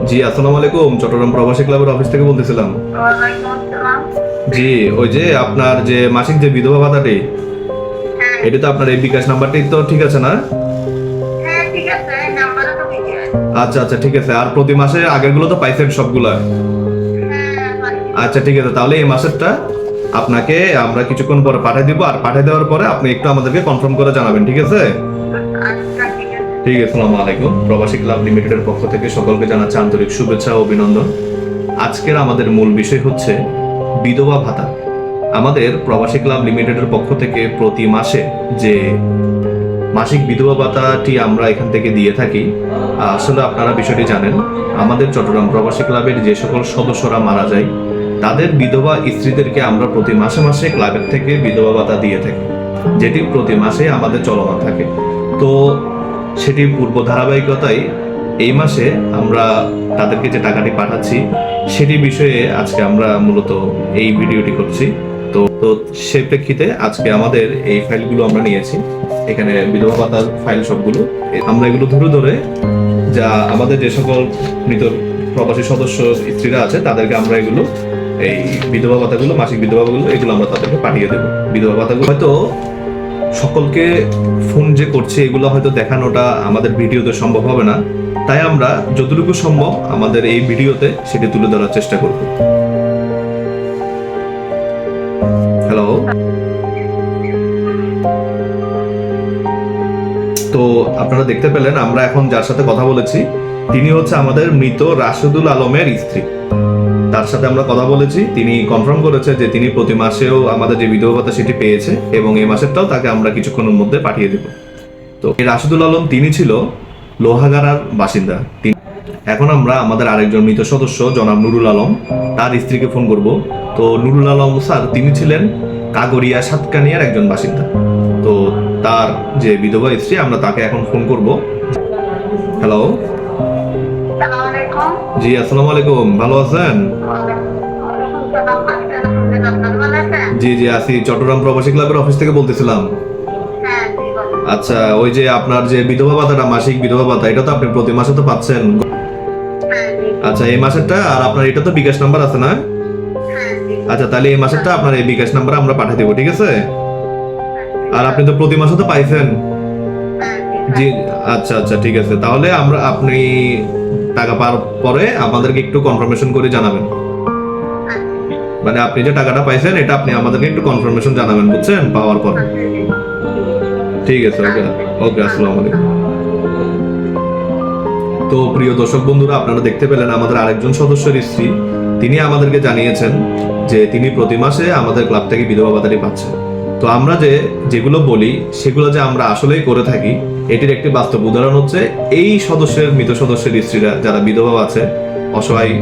জি, আসসালামু আলাইকুম। চট্টগ্রাম প্রবাসী ক্লাবের অফিস থেকে বলতেছিলাম। জি, ওই যে আপনার যে মাসিক যে বিধবা ভাতাটি, এটা তো আপনার এই বিকাশ নাম্বারটি তো ঠিক আছে না? আচ্ছা আচ্ছা, ঠিক আছে। আর প্রতি মাসে আগেরগুলো তো পাইছেন সবগুলা? আচ্ছা ঠিক আছে, তাহলে এই মাসেরটা আপনাকে আমরা কিছুক্ষণ পরে পাঠিয়ে দিব, আর পাঠিয়ে দেওয়ার পরে আপনি একটু আমাদেরকে কনফার্ম করে জানাবেন, ঠিক আছে? ঠিক আছে। আসসালামু আলাইকুম। প্রবাসী ক্লাব লিমিটেডের পক্ষ থেকে সকলকে জানাচ্ছি আন্তরিক শুভেচ্ছা ও অভিনন্দন। আজকের আমাদের মূল বিষয় হচ্ছে বিধবা ভাতা। আমাদের প্রবাসী ক্লাব লিমিটেডের পক্ষ থেকে প্রতি মাসে যে মাসিক বিধবা ভাতাটি আমরা এখান থেকে দিয়ে থাকি, আসলে আপনারা বিষয়টি জানেন, আমাদের চট্টগ্রাম প্রবাসী ক্লাবের যে সকল সদস্যরা মারা যায় তাদের বিধবা স্ত্রীদেরকে আমরা প্রতি মাসে মাসে ক্লাবের থেকে বিধবা ভাতা দিয়ে থাকি, যেটি প্রতি মাসে আমাদের চলমান থাকে। তো সেটির পূর্ব ধারাবাহিকতায় এই মাসে আমরা তাদেরকে যে টাকাটি পাঠাচ্ছি সেটি বিষয়ে আজকে আমরা মূলত এই ভিডিওটি করছি। তো তো সেই প্রেক্ষিতে আজকে আমাদের এই ফাইলগুলো আমরা নিয়েছি, এখানে বিধবা ভাতার ফাইল সবগুলো আমরা এগুলো ধরে ধরে যা আমাদের যে সকল মৃত প্রবাসী সদস্য স্ত্রীরা আছে তাদেরকে আমরা এগুলো এই বিধবা ভাতাগুলো, মাসিক বিধবা ভাতাগুলো এগুলো আমরা তাদেরকে পাঠিয়ে দেবো। বিধবা ভাতাগুলো হয়তো সকলকে ফোন যে করছে এগুলো হয়তো দেখানোটা আমাদের ভিডিওতে সম্ভব হবে না, তাই আমরা যতটুকু সম্ভব আমাদের এই ভিডিওতে সেটি তুলে ধরার চেষ্টা করব। হ্যালো, তো আপনারা দেখতে পেলেন আমরা এখন যার সাথে কথা বলেছি তিনি হচ্ছে আমাদের মৃত রাশেদুল আলমের স্ত্রী। তার সাথে আমরা কথা বলেছি, তিনি কনফার্ম করেছে যে তিনি প্রতি মাসেও আমাদের যে বিধবা ভাতা সেটি পেয়েছে এবং এই মাসেরটাও তাকে আমরা কিছুক্ষণের মধ্যে পাঠিয়ে দেব। তো এই রাশেদুল আলম তিনি ছিল লোহাগাড়ার বাসিন্দা। এখন আমরা আমাদের আরেকজন মৃত সদস্য জনাব নুরুল আলম তার স্ত্রীকে ফোন করব। তো নুরুল আলম স্যার তিনি ছিলেন কাগরিয়া সাতকানিয়ার একজন বাসিন্দা। তো তার যে বিধবা স্ত্রী আমরা তাকে এখন ফোন করব। হ্যালো, জি আসসালামু আলাইকুম, ভালো আছেন? জি জি আছি, চট্টগ্রাম প্রবাসী ক্লাবের অফিস থেকে বলতেছিলাম। আচ্ছা, ওই যে আপনার যে বিধবা ভাতাটা, মাসিক বিধবা ভাতা, এটা তো আপনি প্রতি মাসে তো পাচ্ছেন। আচ্ছা, এই মাসেরটা আর আপনার এটা তো বিকাশ নাম্বার আছে না? আচ্ছা, তাহলে এই মাসেরটা আপনার এই বিকাশ নাম্বারে আমরা পাঠিয়ে দেবো, ঠিক আছে? আর আপনি তো প্রতি মাসে তো পাইছেন। জি, আচ্ছা আচ্ছা ঠিক আছে, তাহলে আমরা আপনি টাকা পাওয়ার পরে আমাদেরকে একটু কনফার্মেশন করে জানাবেন। মানে আপনি যে টাকাটা পাইছেন এটা আপনি আমাদেরকে একটু কনফার্মেশন জানাবেন, বুঝছেন, পাওয়ার পর। ঠিক আছে, ওকে ওকে, আসসালামু আলাইকুম। তো প্রিয় দর্শক বন্ধুরা, আপনারা দেখতে পেলেন আমাদের আরেকজন সদস্যের স্ত্রী তিনি আমাদেরকে জানিয়েছেন যে তিনি প্রতি মাসে আমাদের ক্লাব থেকে বিধবা ভাতাটি পাচ্ছেন। তো আমরা যেগুলো বলি সেগুলো যে আমরা আসলেই করে থাকি এটির একটি বাস্তব উদাহরণ হচ্ছে এই মৃত সদস্যের স্ত্রীরা যারা বিধবা আছে, অসহায়,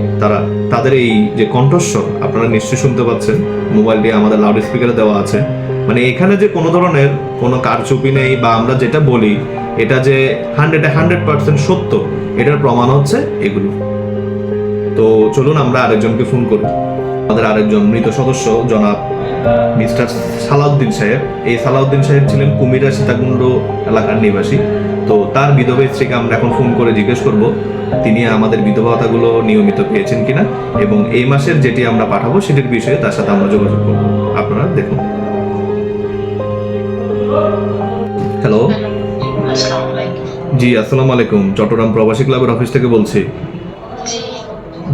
তাদের এই যে কণ্ঠস্বর আপনারা নিশ্চয়ই শুনতে পাচ্ছেন, মোবাইলটি আমাদের লাউড স্পিকারে দেওয়া আছে। মানে এখানে যে কোনো ধরনের কোনো কারচুপি নেই বা আমরা যেটা বলি এটা যে 100% সত্য, এটার প্রমাণ হচ্ছে এগুলো। তো চলুন আমরা আরেকজনকে ফোন করি। আমাদের আরেকজন মৃত সদস্য জনাব মিস্টার সালাউদ্দিন সাহেব। এই সালাউদ্দিন সাহেব ছিলেন কুমিরা সীতাকুণ্ড এলাকার নিবাসী। তো তার বিধবা স্ত্রীকে আমরা এখন ফোন করে জিজ্ঞেস করব তিনি আমাদের বিধবা ভাতাগুলো নিয়মিত পেয়েছেন কিনা এবং এই মাসের যেটি আমরা পাঠাবো সেটির বিষয়ে তার সাথে আমরা যোগাযোগ করব। আপনারা দেখুন। হ্যালো, জি আসসালামু আলাইকুম, চট্টগ্রাম প্রবাসী ক্লাবের অফিস থেকে বলছি।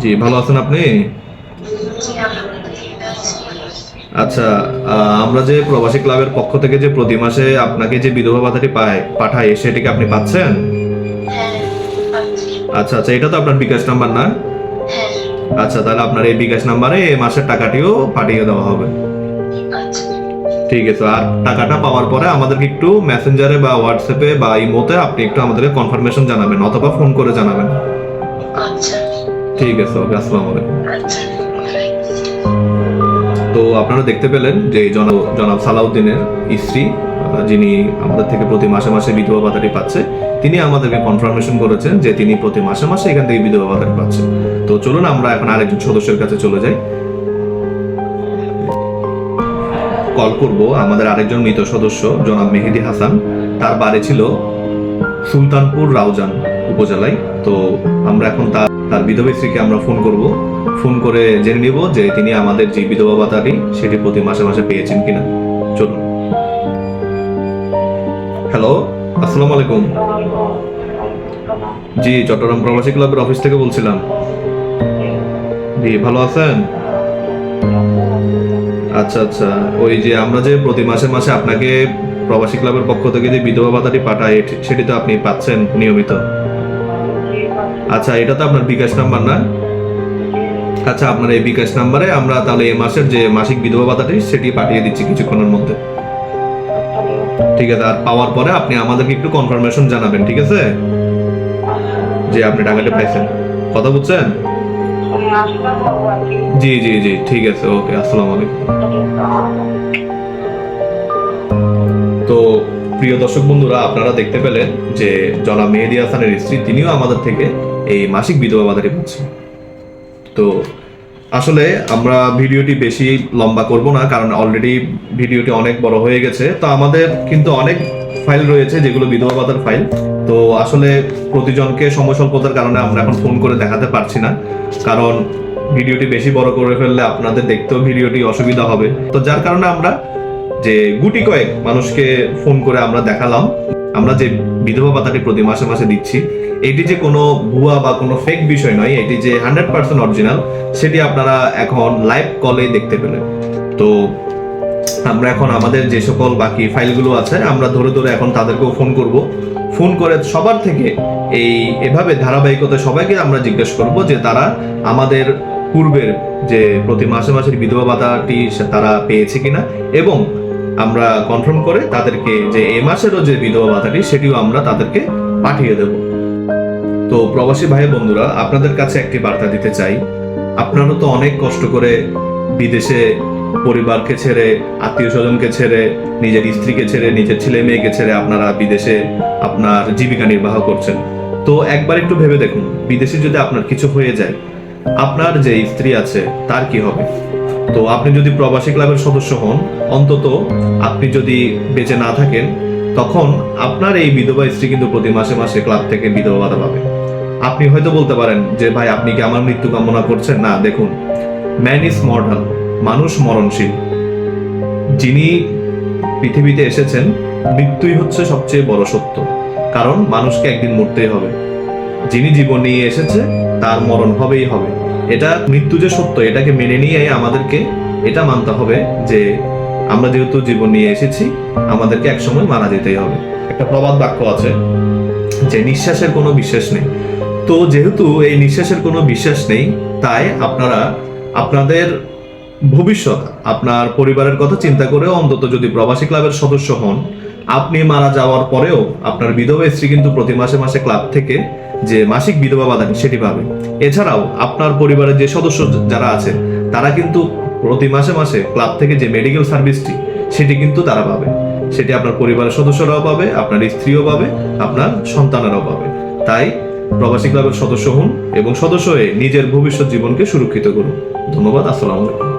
জি, ভালো আছেন আপনি? আচ্ছা, আমরা যে প্রবাসী ক্লাবের পক্ষ থেকে যে প্রতি মাসে আপনাকে যে বিধবা ভাতাটি পাঠাই সেটিকে আপনি পাচ্ছেন? আচ্ছা আচ্ছা, এটা তো আপনার বিকাশ নাম্বার না? আচ্ছা, তাহলে আপনার এই বিকাশ নাম্বারে এই মাসের টাকাটিও পাঠিয়ে দেওয়া হবে। ঠিক আছে, আর টাকাটা পাওয়ার পরে আমাদেরকে একটু মেসেঞ্জারে বা হোয়াটসঅ্যাপে বা ইমোতে আপনি একটু আমাদেরকে কনফার্মেশন জানাবেন অথবা ফোন করে জানাবেন। ঠিক আছে, ওকে, আসসালামু আলাইকুম। তো আপনারা দেখতে পেলেন যে জনাব সালাউদ্দিনের স্ত্রী যিনি আমাদের থেকে প্রতি মাসে মাসে বিধবা ভাতাটি পাচ্ছে, তিনি আমাদেরকে কনফার্মেশন করেছেন যে তিনি প্রতি মাসে মাসে এখান থেকে বিধবা ভাতাটি পাচ্ছেন। তো চলুন আমরা এখন আরেকজন সদস্যের কাছে চলে যাই। কল করব আমাদের আরেকজন মৃত সদস্য জনাব মেহেদি হাসান। তার বাড়ি ছিল সুলতানপুর রাউজান, উপজেলায়। তো আমরা এখন তার বিধবা স্ত্রীকে আমরা ফোন করে জেনে নিব যে তিনি আমাদের যে বিধবা ভাতাটি সেটি প্রতি মাসে মাসে পেয়েছেন কিনা। চলুন। হ্যালো, আসসালামু আলাইকুম। জি, চট্টগ্রাম প্রবাসী ক্লাবের অফিস থেকে বলছিলাম। জি, ভালো আছেন? আচ্ছা আচ্ছা, ওই যে আমরা যে প্রতি মাসে মাসে আপনাকে প্রবাসী ক্লাবের পক্ষ থেকে যে বিধবা ভাতাটি পাঠায় সেটি তো আপনি পাচ্ছেন নিয়মিত। আচ্ছা, এটা তো আপনার বিকাশ নাম্বার না? আচ্ছা, আপনার এই বিকাশ নাম্বারে আমরা তাহলে এই মাসের যে মাসিক বিধবা ভাতাটি সেটি পাঠিয়ে দিচ্ছি কিছুক্ষণের মধ্যে। ঠিক আছে, আর পাওয়ার পরে আপনি আমাদেরকে একটু কনফার্মেশন জানাবেন, ঠিক আছে, যে আপনি টাকাটা পাইছেন। কথা বুঝছেন? জি জি জি, ঠিক আছে, ওকে, আসসালামু আলাইকুম। তো প্রিয় দর্শক বন্ধুরা, আপনারা দেখতে পেলেন যে জনাব মেহেদী হাসানের স্ত্রী তিনিও আমাদের থেকে এই মাসিক বিধবা ভাতাটি পাচ্ছেন। তো আসলে আমরা ভিডিওটি বেশি লম্বা করব না, কারণ অলরেডি ভিডিওটি অনেক বড় হয়ে গেছে। তো আমাদের কিন্তু অনেক ফাইল রয়েছে যেগুলো বিধবা ভাতার ফাইল। তো আসলে প্রতিজনকে সময় স্বল্পতার কারণে আমরা এখন ফোন করে দেখাতে পারছি না, কারণ ভিডিওটি বেশি বড় করে ফেললে আপনাদের দেখতেও ভিডিওটি অসুবিধা হবে। তো যার কারণে আমরা যে গুটি কয়েক মানুষকে ফোন করে আমরা দেখালাম আমরা যে বিধবা ভাতাটি প্রতি মাসে মাসে দিচ্ছি এটি যে কোনো ভুয়া বা কোনো ফেক বিষয় নয়, এটি যে 100% অরিজিনাল সেটি আপনারা এখন লাইভ কলে দেখতে পেলেন। তো আমরা এখন আমাদের যে সকল বাকি ফাইলগুলো আছে আমরা ধরে ধরে এখন তাদেরকেও ফোন করে সবার থেকে এভাবে ধারাবাহিকতা সবাইকে আমরা জিজ্ঞেস করব যে তারা আমাদের পূর্বের যে প্রতি মাসে মাসের বিধবা ভাতাটি তারা পেয়েছে কিনা, এবং আমরা কনফার্ম করে তাদেরকে যে এই মাসেরও যে বিধবা ভাতাটি সেটিও আমরা তাদেরকে পাঠিয়ে দেব। তো প্রবাসী ভাই বন্ধুরা, আপনাদের কাছে একটি বার্তা দিতে চাই। আপনারা তো অনেক কষ্ট করে বিদেশে পরিবারকে ছেড়ে, আত্মীয় স্বজনকে ছেড়ে, নিজের স্ত্রীকে ছেড়ে, নিজের ছেলে মেয়েকে ছেড়ে আপনারা বিদেশে আপনার জীবিকা নির্বাহ করছেন। তো একবার একটু ভেবে দেখুন, বিদেশে যদি আপনার কিছু হয়ে যায়, আপনার যে স্ত্রী আছে তার কি হবে? তো আপনি যদি প্রবাসী ক্লাবের সদস্য হন, অন্তত আপনি যদি বেঁচে না থাকেন, তখন আপনার এই বিধবা স্ত্রী কিন্তু প্রতি মাসে মাসে ক্লাব থেকে বিধবা ভাতা পাবে। আপনি হয়তো বলতে পারেন যে ভাই আপনি কি আমার মৃত্যু কামনা করছেন? না, দেখুন, ম্যান ইজ মর্টাল, মানুষ মরণশীল। যিনি পৃথিবীতে এসেছেন, মৃত্যুই হচ্ছে সবচেয়ে বড় সত্য, কারণ মানুষকে একদিন মরতেই হবে। যিনি জীবন নিয়ে এসেছে তার মরণ হবেই হবে। এটা মৃত্যু যে সত্য এটাকে মেনে নিয়ে আমাদেরকে এটা মানতে হবে যে আমরা যেহেতু জীবন নিয়ে এসেছি আমাদেরকে একসময় মারা যেতেই হবে। একটা প্রবাদ বাক্য আছে যে নিঃশ্বাসের কোনো বিশ্বাস নেই। তো যেহেতু এই নিঃশ্বাসের কোনো বিশ্বাস নেই, তাই আপনারা আপনাদের ভবিষ্যৎ, আপনার পরিবারের কথা চিন্তা করে অন্তত যদি প্রবাসী ক্লাবের সদস্য হন, আপনি মারা যাওয়ার পরেও আপনার বিধবা স্ত্রী কিন্তু প্রতি মাসে মাসে ক্লাব থেকে যে মাসিক বিধবা ভাতা সেটি পাবে। এছাড়াও আপনার পরিবারের যে সদস্য যারা আছে তারা কিন্তু প্রতি মাসে মাসে ক্লাব থেকে যে মেডিকেল সার্ভিসটি সেটি কিন্তু তারা পাবে। সেটি আপনার পরিবারের সদস্যরাও পাবে, আপনার স্ত্রীও পাবে, আপনার সন্তানেরাও পাবে। তাই প্রবাসী ক্লাবের সদস্য হন এবং সদস্য হয়ে নিজের ভবিষ্যৎ জীবনকে সুরক্ষিত করুন। ধন্যবাদ, আসসালামু আলাইকুম।